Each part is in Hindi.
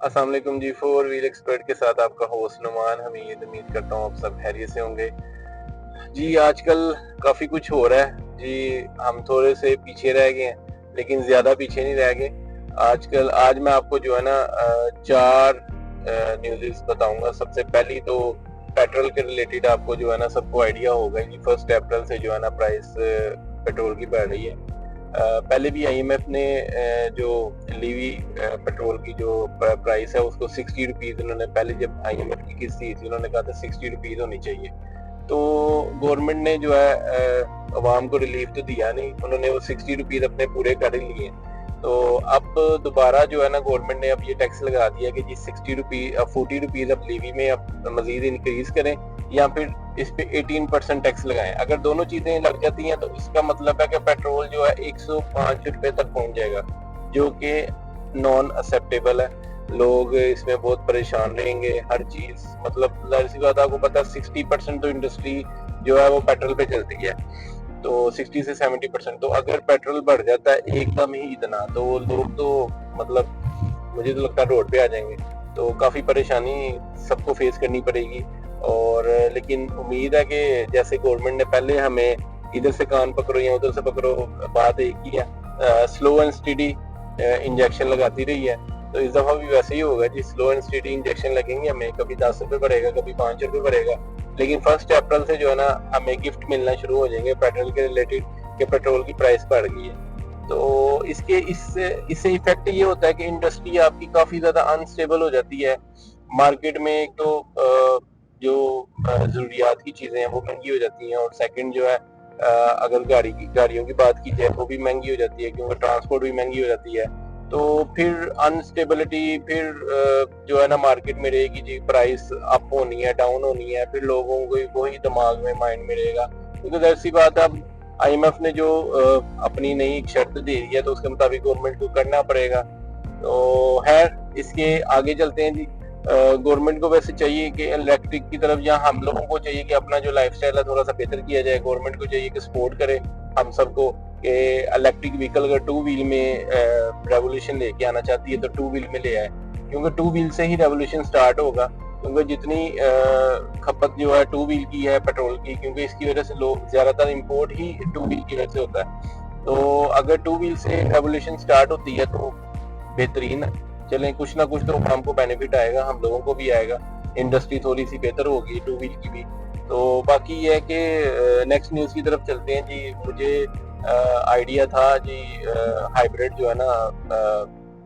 अस्सलाम वालेकुम जी। फोर व्हील एक्सपर्ट के साथ आपका होस्ट नुमान हमीद। उम्मीद करता हूँ आप सब खैरियत से होंगे जी। आजकल काफ़ी कुछ हो रहा है जी। हम थोड़े से पीछे रह गए हैं लेकिन ज़्यादा पीछे नहीं रह गए। आज मैं आपको जो है ना चार न्यूज़ बताऊंगा। सबसे पहली तो पेट्रोल के रिलेटेड आपको जो है ना सबको आइडिया होगा कि 1 अप्रैल से जो है ना प्राइस पेट्रोल की बढ़ रही है। पहले भी आईएमएफ ने जो लीवी पेट्रोल की जो प्राइस है उसको 60 रुपीज़, उन्होंने पहले जब आईएमएफ की किस्त थी उन्होंने कहा था 60 रुपीज़ होनी चाहिए। तो गवर्नमेंट ने जो है अवाम को रिलीफ तो दिया नहीं, उन्होंने वो 60 रुपीज़ अपने पूरे कर ही लिए। तो अब दोबारा जो है ना गवर्नमेंट ने अब ये टैक्स लगा दिया कि जी 60 रुपीज़ 40 रुपीज़ अब लीवी में अब मजीद इंक्रीज करें या फिर इस पे 18% टैक्स लगाएं। अगर दोनों चीजें लग जाती हैं तो इसका मतलब है कि पेट्रोल जो है 105 रुपए तक पहुंच जाएगा, जो कि नॉन एक्सेप्टेबल है। लोग इसमें बहुत परेशान रहेंगे। हर चीज मतलब जाहिर सी बात, आपको पता है 60% तो इंडस्ट्री जो है वो पेट्रोल पे चलती है, तो 60 से 70%। तो अगर पेट्रोल बढ़ जाता है एकदम ही इतना, तो लोग तो मतलब मुझे तो लगता है रोड पे आ जाएंगे। तो काफ़ी परेशानी सबको फेस करनी पड़ेगी। और लेकिन उम्मीद है कि जैसे गवर्नमेंट ने पहले हमें इधर से कान पकड़ो या उधर से पकड़ो, बात एक ही है, स्लो एंड स्टडी इंजेक्शन लगाती रही है। तो इस दफ़ा भी वैसे ही होगा जी, स्लो एंड स्टडी इंजेक्शन लगेंगे हमें। कभी 10 रुपये बढ़ेगा, कभी 5 रुपये बढ़ेगा, लेकिन 1 अप्रैल से जो है ना हमें गिफ्ट मिलना शुरू हो जाएंगे पेट्रोल के रिलेटेड कि पेट्रोल की प्राइस बढ़ गई है। तो इससे इफेक्ट ये होता है कि इंडस्ट्री आपकी काफी ज्यादा अनस्टेबल हो जाती है मार्केट में। एक तो जो जरूरियात की चीजें हैं वो महंगी हो जाती हैं, और सेकंड जो है अगर गाड़ियों की बात की जाए वो भी महंगी हो जाती है, क्योंकि ट्रांसपोर्ट भी महंगी हो जाती है। तो फिर अनस्टेबिलिटी फिर जो है ना मार्केट में रहेगी जी, प्राइस अप होनी है डाउन होनी है, फिर लोगों को वही दिमाग में माइंड में रहेगा। क्योंकि जाहिर सी बात है, अब आईएमएफ ने जो अपनी नई एक शर्त दे दी है तो उसके मुताबिक गवर्नमेंट को करना पड़ेगा। तो खैर इसके आगे चलते हैं जी। गवर्नमेंट को वैसे चाहिए कि इलेक्ट्रिक की तरफ, या हम लोगों को चाहिए कि अपना जो लाइफस्टाइल है थोड़ा सा बेहतर किया जाए। गवर्नमेंट को चाहिए कि सपोर्ट करे हम सबको कि इलेक्ट्रिक व्हीकल अगर 2 व्हील में रेवोल्यूशन लेके आना चाहती है तो 2 व्हील में ले आए, क्योंकि 2 व्हील से ही रेवोल्यूशन स्टार्ट होगा। क्योंकि जितनी खपत जो है 2 व्हील की है पेट्रोल की, क्योंकि इसकी वजह से लोग ज्यादातर इंपोर्ट ही 2 व्हील की वजह से होता है। तो अगर 2 व्हील से रेवोल्यूशन स्टार्ट होती है तो बेहतरीन है। चलें, कुछ ना कुछ तो हमको बेनिफिट आएगा, हम लोगों को भी आएगा, इंडस्ट्री थोड़ी सी बेहतर होगी 2 व्हील की भी। तो बाकी ये है कि नेक्स्ट न्यूज़ की तरफ चलते हैं जी। मुझे आइडिया था जी, हाइब्रिड जो है ना,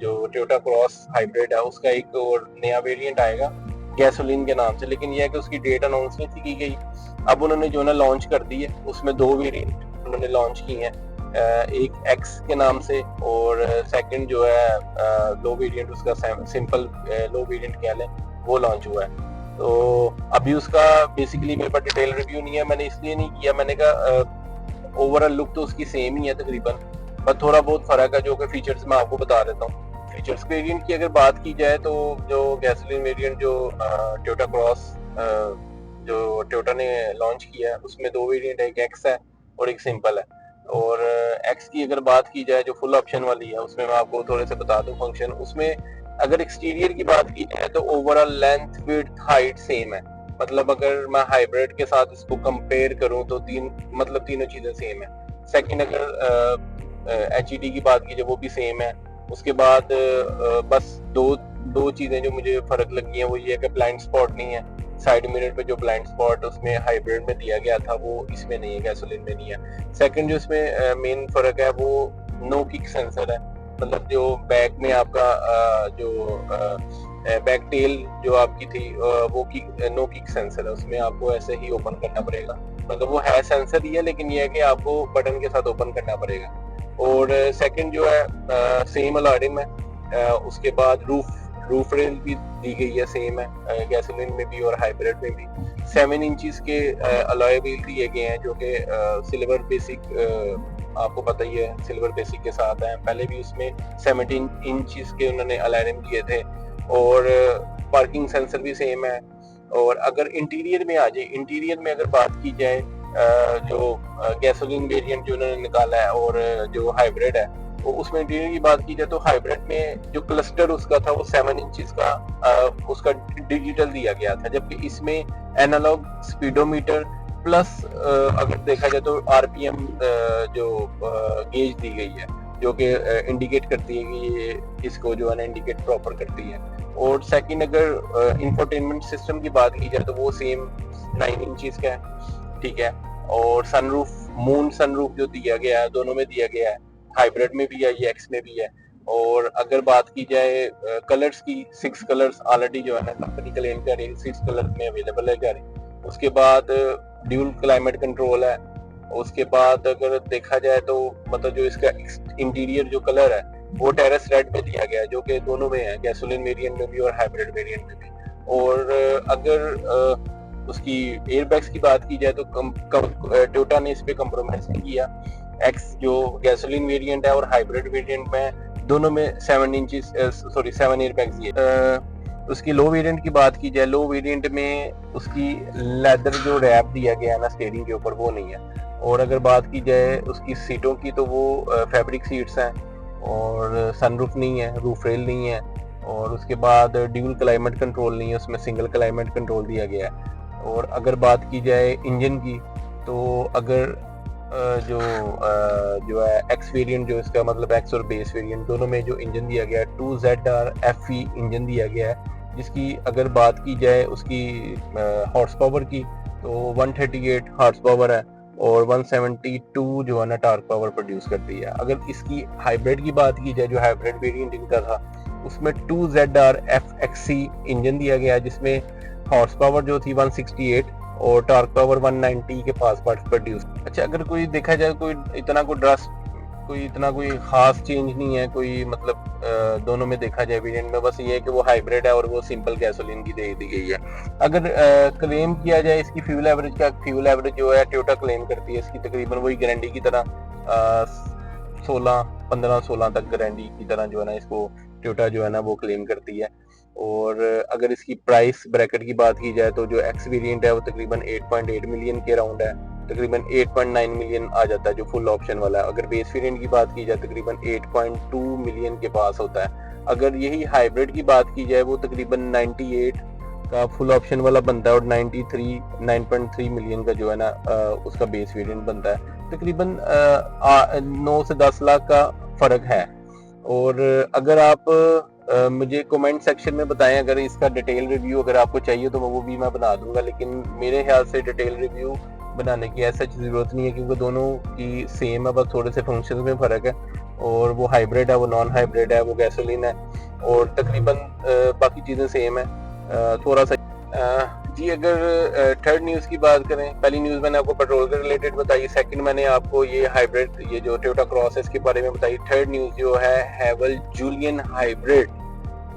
जो टोयोटा क्रॉस हाइब्रिड है उसका एक और नया वेरिएंट आएगा गैसोलीन के नाम से, लेकिन यह है कि उसकी डेट अनाउंस नहीं थी की गई। अब उन्होंने जो है ना लॉन्च कर दी है, उसमें 2 वेरिएंट उन्होंने लॉन्च की हैं, एक एक्स के नाम से, और सेकंड जो है लो वेरिएंट उसका सिंपल लो वेरिएंट कह लें, वो लॉन्च हुआ है। तो अभी उसका बेसिकली मेरे पास डिटेल रिव्यू नहीं है, मैंने इसलिए नहीं किया, मैंने कहा ओवरऑल लुक तो उसकी सेम ही है तकरीबन, पर थोड़ा बहुत फर्क है जो कि फीचर्स मैं आपको बता देता हूँ। फीचर्स वेरिएंट की अगर बात की जाए तो जो गैसोलीन वेरिएंट जो टोयोटा क्रॉस जो टोयोटा ने लॉन्च किया है उसमें 2 वेरिएंट है, एक एक्स है और एक सिंपल है। और एक्स की अगर बात की जाए जो फुल ऑप्शन वाली है, उसमें मैं आपको थोड़े से बता दूं फंक्शन। उसमें अगर एक्सटीरियर की बात की जाए तो overall length width height same है। मतलब अगर मैं हाइब्रिड के साथ इसको कंपेयर करूं तो तीनों चीजें सेम है। सेकंड अगर एचईडी की बात की जाए वो भी सेम है। उसके बाद बस दो चीजें जो मुझे फर्क लगी हैं वो ये है कि ब्लाइंड स्पॉट नहीं है। साइड मिरर पे जो ब्लाइंड स्पॉट उसमें हाइब्रिड में दिया गया था वो इसमें नहीं है, गैसोलीन में नहीं है। सेकंड जो इसमें मेन फर्क है वो नो किक सेंसर है। मतलब जो बैक में आपका जो बैक टेल जो आपकी थी वो नो किक सेंसर है, उसमें आपको ऐसे ही ओपन करना पड़ेगा। मतलब वो है सेंसर ही है, लेकिन ये है कि आपको बटन के साथ ओपन करना पड़ेगा। और सेकंड जो है सेम अलॉयडिंग है। उसके बाद रूफ रेल भी दी गई है, सेम है गैसोलीन में भी और हाइब्रिड में भी। 7 इंचेस के अलॉय व्हील दिए गए हैं जो कि सिल्वर बेसिक, आपको पता ही है सिल्वर बेसिक के साथ है। पहले भी उसमें 17 इंचेस के उन्होंने अलॉय दिए थे। और पार्किंग सेंसर भी सेम है। और अगर इंटीरियर में आ जाए, इंटीरियर में अगर बात की जाए जो गैसोलीन वेरिएंट जो उन्होंने निकाला है और जो हाइब्रिड है उसमें इंटीरियर की बात की जाए तो हाइब्रिड में जो क्लस्टर उसका था वो 7 इंचेस का उसका डिजिटल दिया गया था, जबकि इसमें एनालॉग स्पीडोमीटर प्लस अगर देखा जाए तो आरपीएम जो गेज दी गई है, जो कि इंडिकेट करती है कि ये इसको जो है ना इंडिकेट प्रॉपर करती है। और सेकंड अगर इंफोटेनमेंट सिस्टम की बात की जाए तो वो सेम 9 इंचेस का है, ठीक है। और सनरूफ, मून सनरूफ जो दिया गया है, दोनों में दिया गया है, हाइब्रिड में भी है, ये एक्स में भी है। और अगर बात की जाए कलर्स की, 6 कलर्स ऑलरेडी जो है ना कंपनी क्लेम कर रही है, 6 कलर में अवेलेबल है गाड़ी। उसके बाद ड्यूल क्लाइमेट कंट्रोल है। उसके बाद अगर देखा जाए तो मतलब जो इसका इंटीरियर जो कलर है वो टेरेस रेड में दिया गया है, जो कि दोनों में है, गैसोलीन वेरिएंट में भी और हाइब्रिड वेरिएंट में भी। और अगर उसकी एयरबैग्स की बात की जाए तो टोयोटा ने इस पे कम्प्रोमाइज नहीं किया। एक्स जो गैसोलीन वेरिएंट है और हाइब्रिड वेरिएंट में दोनों में 7 एयरबैग्स दिए। उसकी लो वेरिएंट की बात की जाए, लो वेरिएंट में उसकी लेदर जो रैप दिया गया है ना स्टीयरिंग के ऊपर, वो नहीं है। और अगर बात की जाए उसकी सीटों की तो वो फैब्रिक सीट्स हैं, और सनरूफ नहीं है, रूफ रेल नहीं है। और उसके बाद ड्यूल क्लाइमेट कंट्रोल नहीं है, उसमें सिंगल क्लाइमेट कंट्रोल दिया गया है। और अगर बात की जाए इंजन की तो अगर जो है एक्स वेरिएंट, जो इसका मतलब एक्स और बेस वेरिएंट दोनों में जो इंजन दिया गया है 2ZR FE इंजन दिया गया है, जिसकी अगर बात की जाए उसकी हॉर्स पावर की तो 138 हॉर्स पावर है और 172 जो है ना टार्क पावर प्रोड्यूस करती है। अगर इसकी हाइब्रिड की बात की जाए, जो हाइब्रिड वेरिएंट इनका था, उसमें 2ZR FXC इंजन दिया गया है, जिसमें हॉर्स पावर जो थी 168 और टार्क पावर 190 के पास प्रोड्यूस। अच्छा, अगर कोई देखा जाए कोई इतना कोई खास चेंज नहीं है, कोई मतलब दोनों में देखा जाए वेरिएंट में, बस ये है कि वो हाइब्रिड है और वो सिंपल गैसोलीन की दे दी गई है। अगर क्लेम किया जाए इसकी फ्यूल एवरेज जो है टोयोटा क्लेम करती है इसकी तकरीबन वही गारंटी की तरह 15-16 तक गारंटी की तरह जो है ना इसको टोयोटा जो है ना वो क्लेम करती है। और अगर इसकी प्राइस ब्रैकेट की बात की जाए तो जो एक्स वेरिएंट है वो तकरीबन 8.8 मिलियन के अराउंड है, तकरीबन 8.9 मिलियन आ जाता है जो फुल ऑप्शन वाला है। अगर बेस वेरिएंट की बात की जाए तकरीबन 8.2 मिलियन के पास होता है। अगर यही हाइब्रिड की बात की जाए वो तकरीबन 98 का फुल ऑप्शन वाला बनता है और 9.3 मिलियन का जो है ना उसका बेस वेरिएंट बनता है। तकरीबन 9 से 10 लाख का फर्क है। और अगर आप मुझे कमेंट सेक्शन में बताएं अगर इसका डिटेल रिव्यू अगर आपको चाहिए तो वो भी मैं बना दूंगा, लेकिन मेरे ख्याल से डिटेल रिव्यू बनाने की ऐसा जरूरत नहीं है, क्योंकि दोनों की सेम है, बस थोड़े से फंक्शन में फर्क है। और वो हाइब्रिड है, वो नॉन हाइब्रिड है, वो गैसोलीन है, और तकरीबन बाकी चीजें सेम है थोड़ा सा। जी, अगर थर्ड न्यूज की बात करें, पहली न्यूज मैंने आपको पेट्रोल के रिलेटेड बताई, सेकंड मैंने आपको ये हाइब्रिड, ये जो टोयोटा क्रॉस है इसके बारे में बताई। थर्ड न्यूज जो है हैवल जूलियन हाइब्रिड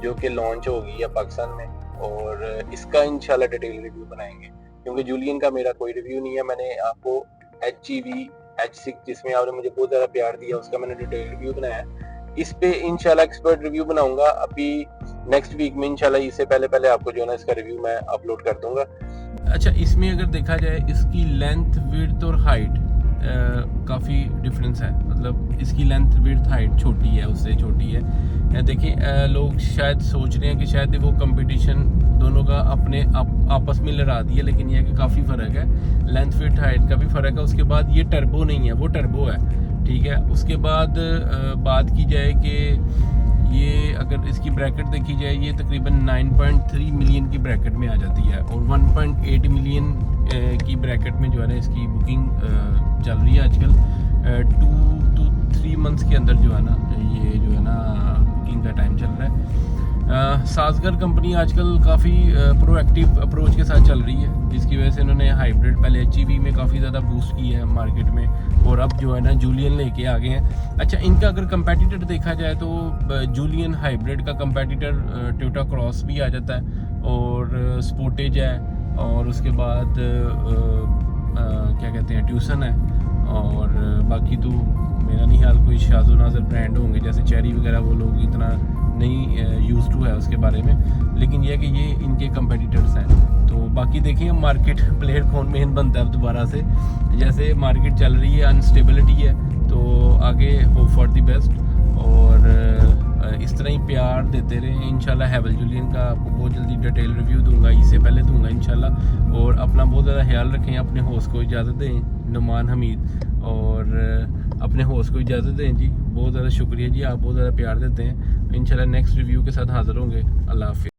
जो कि लॉन्च होगी है पाकिस्तान में, और इसका इंशाल्लाह डिटेल रिव्यू बनाएंगे, क्योंकि जूलियन का मेरा कोई रिव्यू नहीं है। मैंने आपको HEV H6 जिसमें आपने मुझे बहुत ज़्यादा प्यार दिया उसका मैंने डिटेल रिव्यू बनाया है। इस पे इंशाल्लाह एक्सपर्ट रिव्यू बनाऊंगा अभी नेक्स्ट वीक में इंशाल्लाह। इससे पहले आपको जो है ना इसका रिव्यू मैं अपलोड कर दूंगा। अच्छा, इसमें अगर देखा जाए इसकी लेंथ, विड्थ और हाइट काफ़ी डिफरेंस है, मतलब इसकी लेंथ, विड्थ, हाइट छोटी है, उससे छोटी है। देखिए लोग शायद सोच रहे हैं कि शायद वो कंपटीशन दोनों का अपने आपस में लड़ा दिया, लेकिन यह है कि काफ़ी फ़र्क है, लेंथ, विड्थ, हाइट का भी फ़र्क है। उसके बाद ये टर्बो नहीं है, वो टर्बो है, ठीक है। उसके बाद बात की जाए कि ये अगर इसकी ब्रैकेट देखी जाए, ये तकरीबन 9.3 मिलियन की ब्रैकेट में आ जाती है, और 1.8 मिलियन की ब्रैकेट में जो है ना इसकी बुकिंग चल रही है आजकल। 2 to 3 मंथ्स के अंदर जो है ना ये जो है ना बुकिंग का टाइम चल रहा है। साजगर कंपनी आजकल काफ़ी प्रोएक्टिव अप्रोच के साथ चल रही है, जिसकी वजह से इन्होंने हाइब्रिड पहले HEV में काफ़ी ज़्यादा बूस्ट की है मार्केट में, और अब जो है ना जूलियन लेके आ गए हैं। अच्छा, इनका अगर कंपेटिटर देखा जाए तो जूलियन हाइब्रिड का कंपेटिटर टोयोटा क्रॉस भी आ जाता है, और स्पोर्टेज है, और उसके बाद क्या कहते हैं ट्यूसन है, और बाकी तो मेरा नहीं ख्याल कोई शाज़ो नाज़र ब्रांड होंगे जैसे चेरी वगैरह, वो लोग इतना नहीं यूज़ टू है उसके बारे में, लेकिन यह है कि ये इनके कंपेटिटर्स हैं। तो बाकी देखिए मार्केट प्लेयर कौन मेन बनता है अब दोबारा से, जैसे मार्केट चल रही है, अनस्टेबिलिटी है, तो आगे होप फॉर द बेस्ट। और इस तरह ही प्यार देते रहें इंशाल्लाह। हैवल जूलियन का आपको बहुत जल्दी डिटेल रिव्यू दूंगा, इससे पहले दूंगा इंशाल्लाह। और अपना बहुत ज़्यादा ख्याल रखें, अपने होस्ट को इजाज़त दें नुमान हमीद, और अपने होस्ट को इजाज़त दें जी। बहुत ज़्यादा शुक्रिया जी, आप बहुत ज़्यादा प्यार देते हैं। इंशाल्लाह नेक्स्ट रिव्यू के साथ हाज़िर होंगे। अल्लाह हाफ़िज़।